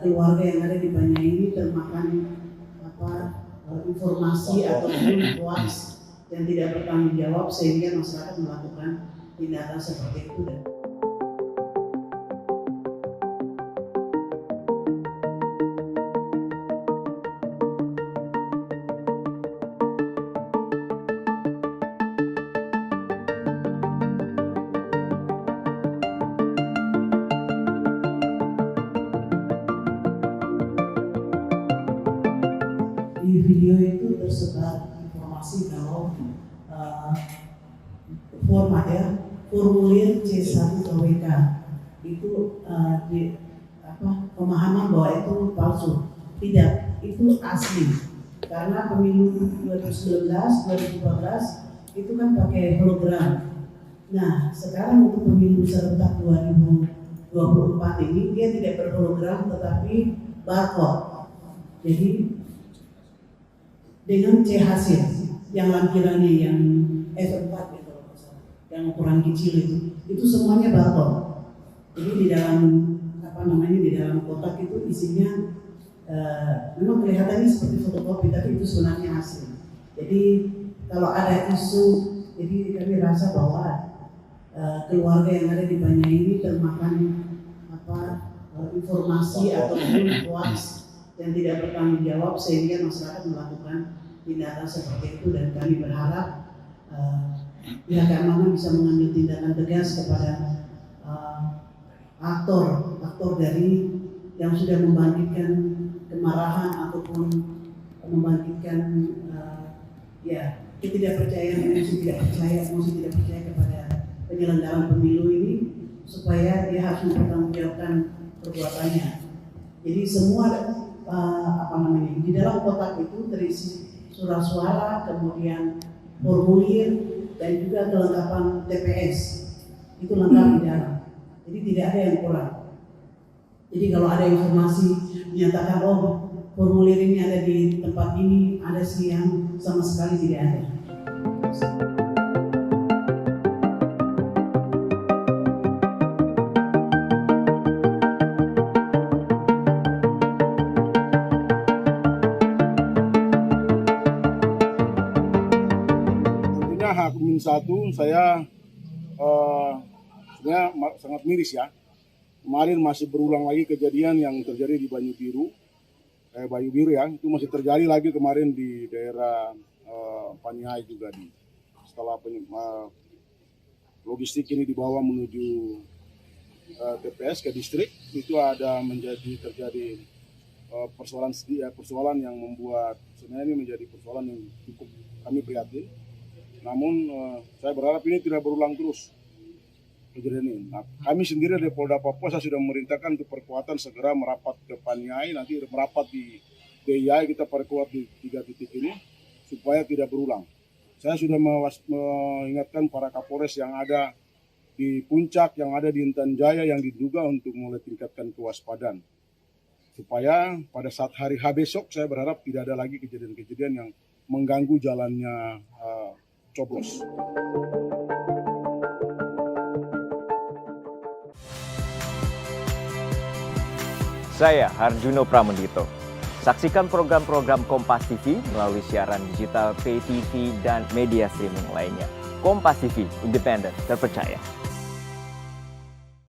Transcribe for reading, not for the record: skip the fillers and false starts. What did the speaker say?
keluarga yang ada di Banyai ini termakan informasi ataupun hoax yang tidak bertanggung jawab sehingga masyarakat melakukan tindakan seperti itu. Di video itu tersebar informasi kalau formulir C1 KWK itu pemahaman bahwa itu palsu. Tidak, itu asli. Karena pemilu 2019, 2014 itu kan pakai hologram. Nah, sekarang untuk pemilu serentak 2024 ini dia tidak berhologram tetapi barcode. Jadi dengan C hasil yang lampirannya yang F4 gitu, yang ukuran kecil itu semuanya barcode. Jadi di dalam di dalam kotak itu isinya memang kelihatannya seperti fotokopi tapi itu sebenarnya hasil. Jadi kalau ada isu, jadi kami rasa bahwa keluarga yang ada di Banyai ini termakan informasi ataupun hoax yang tidak bertanggung jawab sehingga masyarakat melakukan tindakan seperti itu, dan kami berharap pihak keamanan bisa mengambil tindakan tegas kepada aktor dari yang sudah membangkitkan kemarahan ataupun membangkitkan ketidakpercayaan, emosi tidak percaya kepada penyelenggaraan pemilu ini, supaya dia harus mempertanggungjawabkan perbuatannya. Jadi semua di dalam kotak itu terisi surat suara, kemudian formulir, dan juga kelengkapan TPS. Itu lengkap di dalam. Jadi tidak ada yang kurang. Jadi kalau ada informasi menyatakan formulir ini ada di tempat ini, ada sih yang sama sekali tidak ada. H-1 saya sebenarnya sangat miris ya. Kemarin masih berulang lagi kejadian yang terjadi di Banyu Biru ya, itu masih terjadi lagi kemarin di daerah Paniai juga setelah logistik ini dibawa menuju TPS ke distrik, itu ada terjadi persoalan yang membuat sebenarnya ini menjadi persoalan yang cukup kami prihatin. Namun saya berharap ini tidak berulang terus kejadian ini. Nah, kami sendiri dari Polda Papua saya sudah memerintahkan untuk perkuatan segera merapat ke Paniai, nanti merapat di DIY, kita perkuat di 3 titik ini supaya tidak berulang. Saya sudah mengingatkan para Kapolres yang ada di Puncak, yang ada di Intan Jaya, yang diduga untuk mulai tingkatkan kewaspadaan. Supaya pada saat hari H besok saya berharap tidak ada lagi kejadian-kejadian yang mengganggu jalannya coblos. Saya Harjuno Pramendito. Saksikan program-program Kompas TV melalui siaran digital, pay TV, dan media streaming lainnya. Kompas TV, independen, terpercaya.